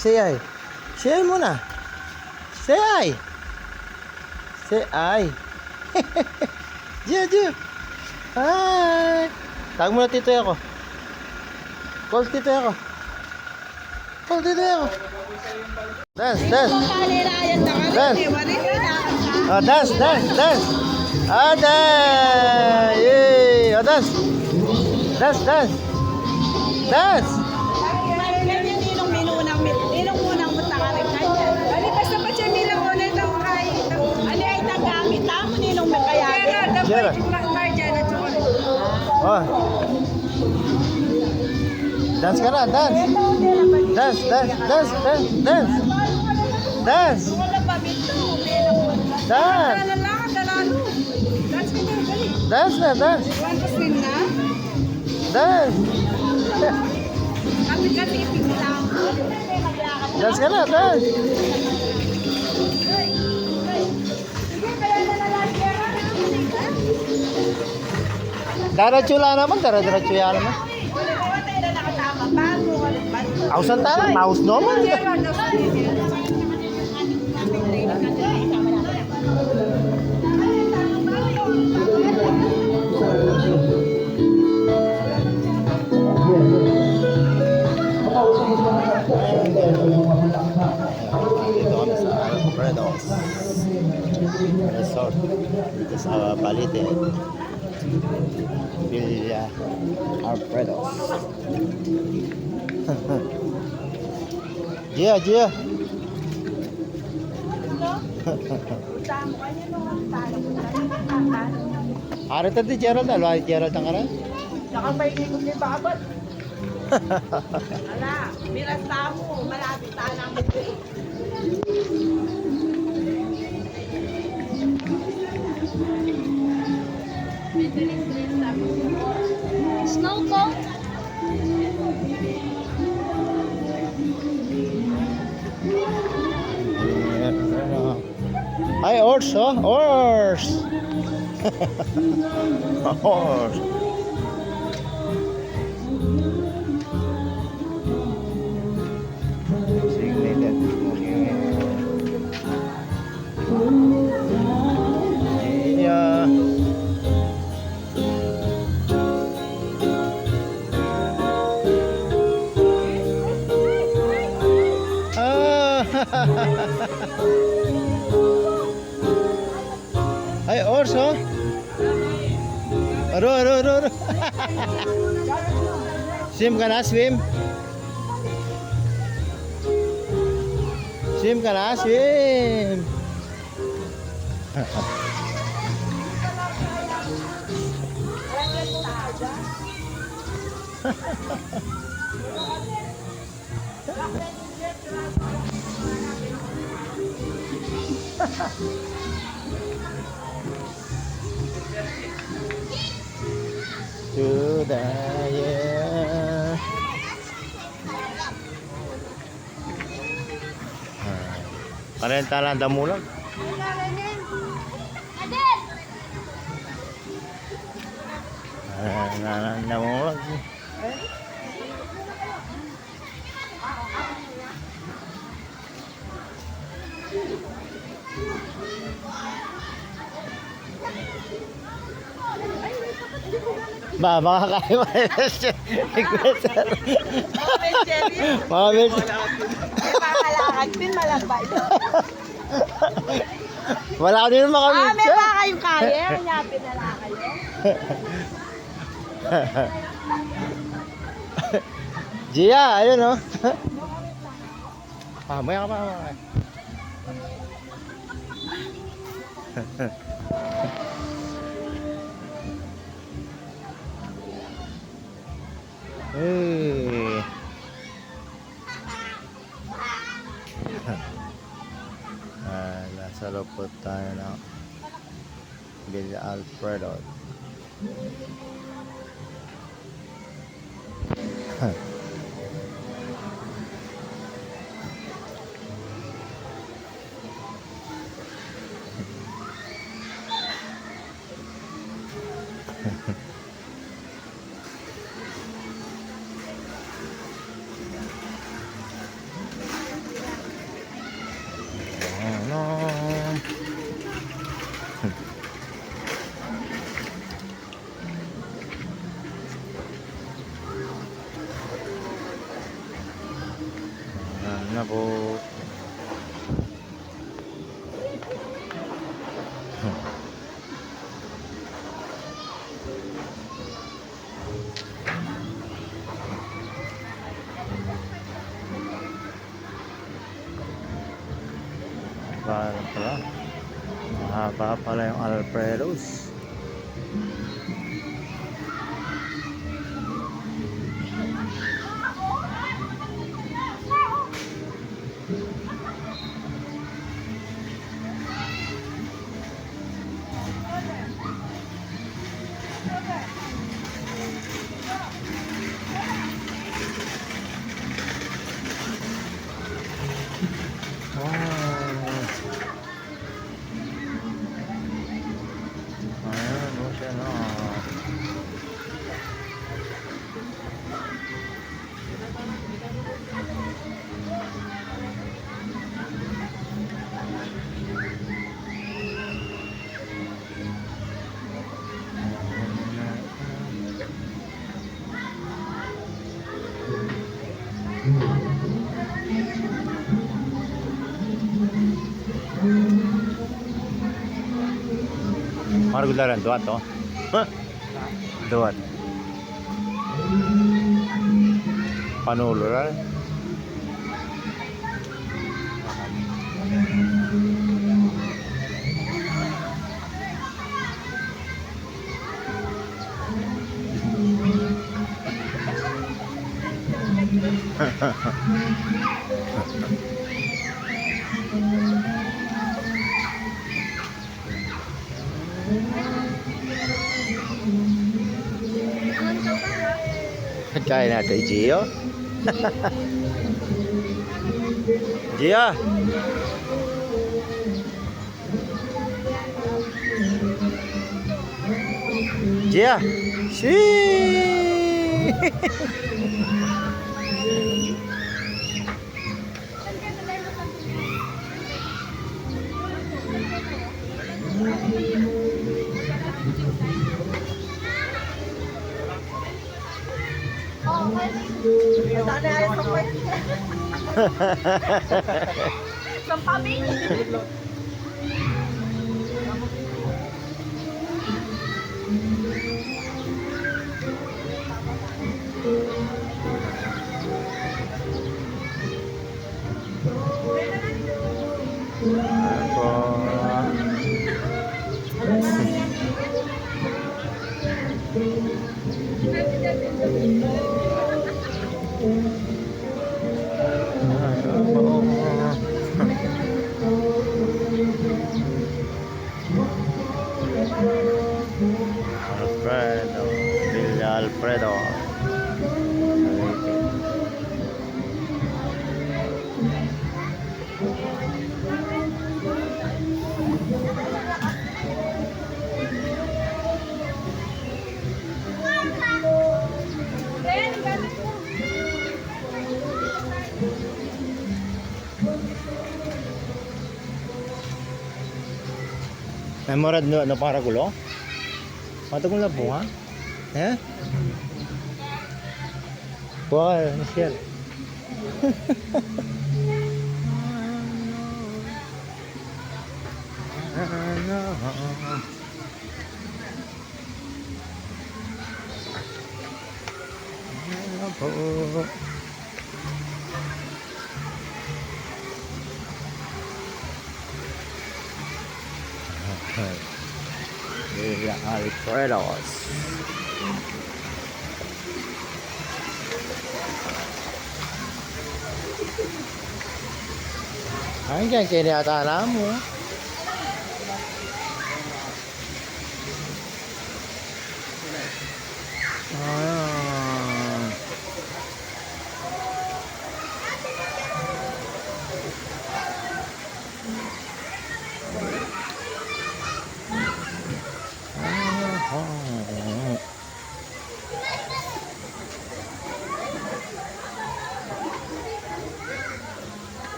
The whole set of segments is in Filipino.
Say hi. Say hi muna. Say hi. Say hi. Gia, Gia. Hi. Tawag mo na titoy ako. Call titoy ako. Call titoy ako. Dance, dance. Dance. Oh, dance, dance, dance. Ah, dance. Yay. Oh, dance. Dance, dance. Dance. Sierra. Oh. Dance ka na, dance. Dance, dance, dance, dance, dance. Dance. Dance. Dance na, dance. Dance. Dance ka na, dance. Dara-chula naman, dara-dara-chuya naman. Ausan tayo, mouse naman. Dito kami sa Alfredo's Resort. Dito sa Balite. Villa Alfredo's. Gia, Gia. Hari tadi Gerald, alway Gerald ang karan. Saka pa ikot ni Babat. Ala, bilas mo, malapit sana ang buhay. Snow cone? Ay, horse, oh, horse. Horse. Signated. Yeah. Ay, horse, oh. Aro. Swim ka na, swim. Swim ka na, swim. To the yeah. Parenta lang damulag. Damulag. Ba, makakain mo na siya. Mga bel. Makalakad din, malambay. Wala ka din makamit May siya. ba kayong kaya? Nyapin na lang kayo. Gia, ayun oh. Mamaya ka pa. Hey. Nasa loob tayo ng Villa Alfredo. Ayan na po. Parang pala. Mahaba pala yung Alfredo's. Ayan o siya na. Margularan duat to. Hah? Duat. Panuluran. Kain natin, Gio. Gio. Gio. Shee. Sana ay sampay. Sampabi. Alfredo, Villa Alfredo. Memorad no ano para kulo? Matagong na bunga? Eh? Buka, Michelle. Villa Alfredo's. Ay, dyan kiniyata mo.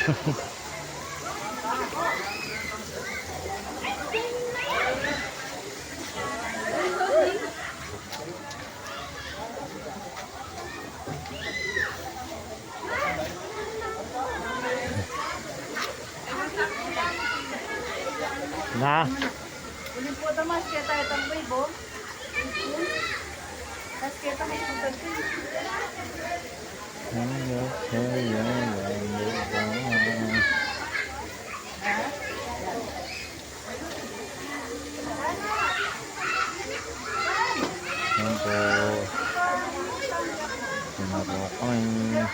Na. Ulit po ito mas kaya tayo tambay, bo. Mas kaya tayo tambay. Yan po. Yan na po kami.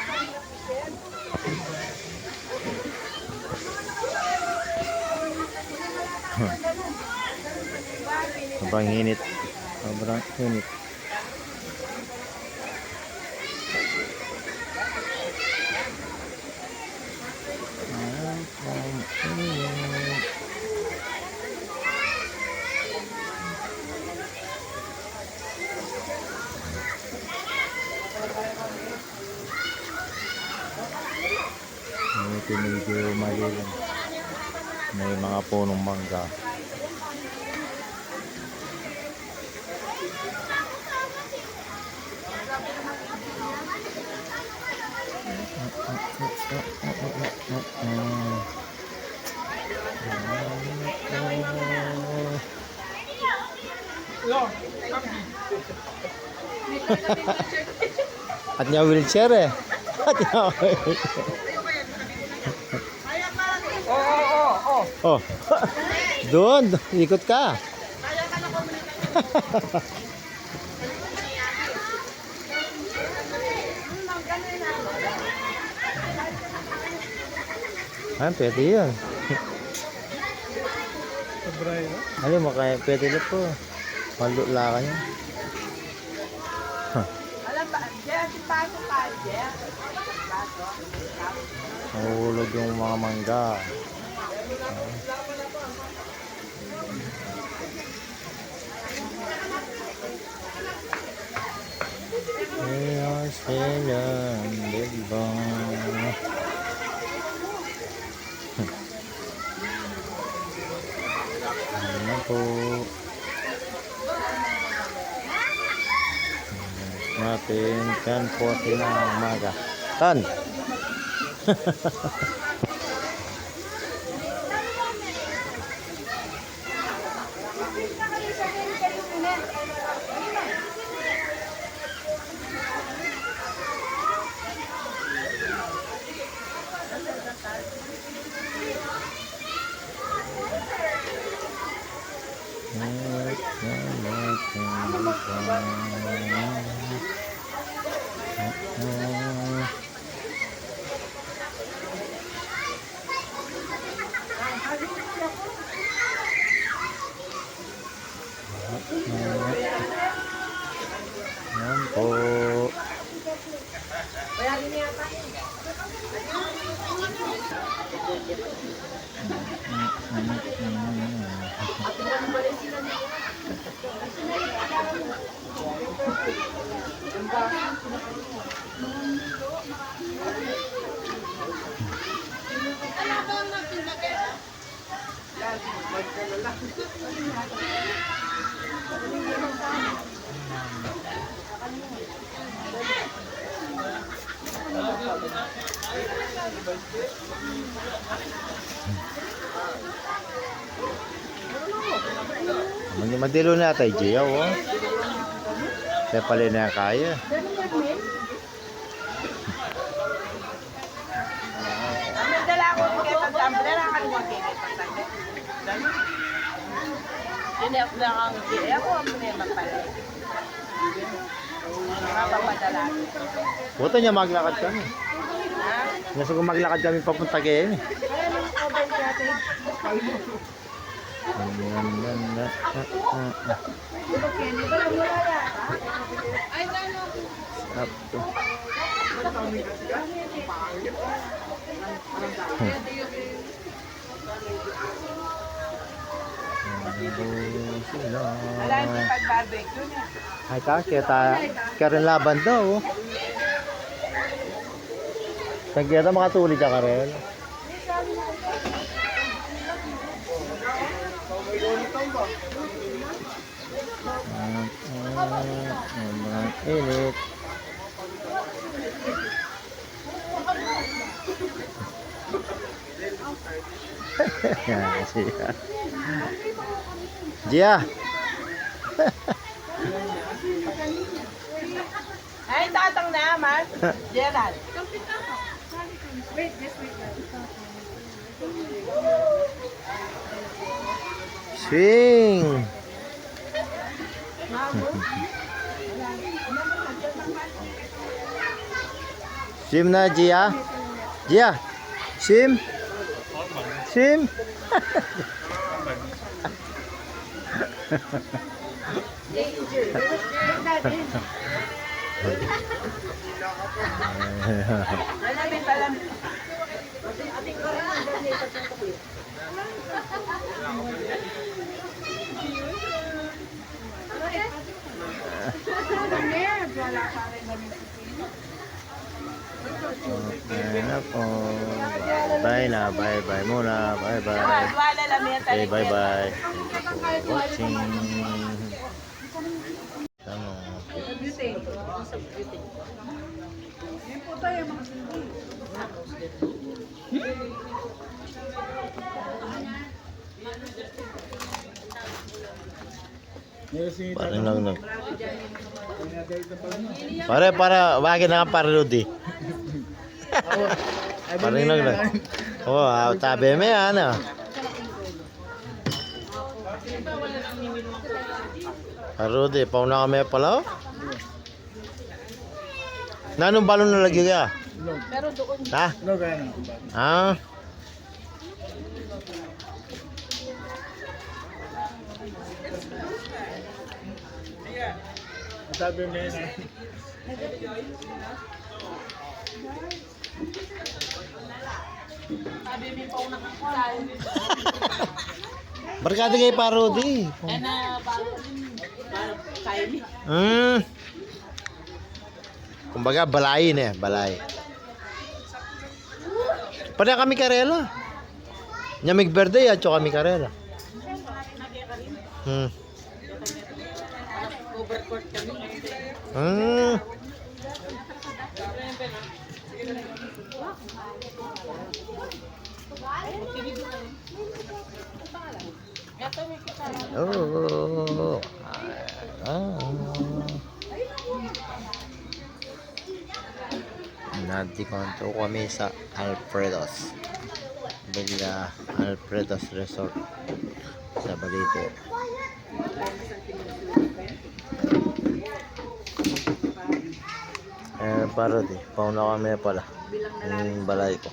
Sobrang init. Sobrang init. Ito medyo malilim. May mga punong mangga. At niya wheelchair eh. At niya wheelchair. Oh. Doon, ikot ka. Ah, pwede yun. Alam mo, kaya pwede na po. Malula ka niya. Alam ba, Jeff, si Paso pa, Jeff. Nahulog yung mga mangga. Kaya sila, diba? Ano na po? Natin 10:40 na umaga. Tan! Yan po. Madilo na tayo, Gia, oh. Kaya pala na kaya. Ang dala ko kay pag-tumbler, ang kaliwag kay pag-tumbler. Hindi ako lang ang gili. Ako ang problema pala. Mapapadala. Buto niya maglakad kami. Nasa kung maglakad kami papunta kayo eh. Wala yung pag-barbecue niya. Ay ka, kaya rin laban daw. Kaya makatulid ka rin. Sobrang init. Yan siya. Gia. Ay, tatang na, man. Gerald. Swing. Swim na, Gia. Gia. Swim. Swim. Malamig pa lang. Okay na po. Bye na. Bye muna. Bye. Wala lang yan. Okay, bye. Thank you for watching. Tama. Parang nag. Para bakit na para Rudy? Parang nag. Oh, tabi mo yan ah. Rudy, pauna kami pala oh. Nanong balon na lagi ka? Pero doon. Ha? Ah. Sabi mo yun Sabi mo pa unang kakulay. Barkada kay Parody. Eh na, parang kaya niya. Kumbaga balay na balay. Pada kami karela. Nyamig verde at kami karela. Overcourt kami. Oh. Nandito kami sa Alfredos. Villa Alfredos Resort sa Balite. Parody, pauna kami pala. Yung balay ko.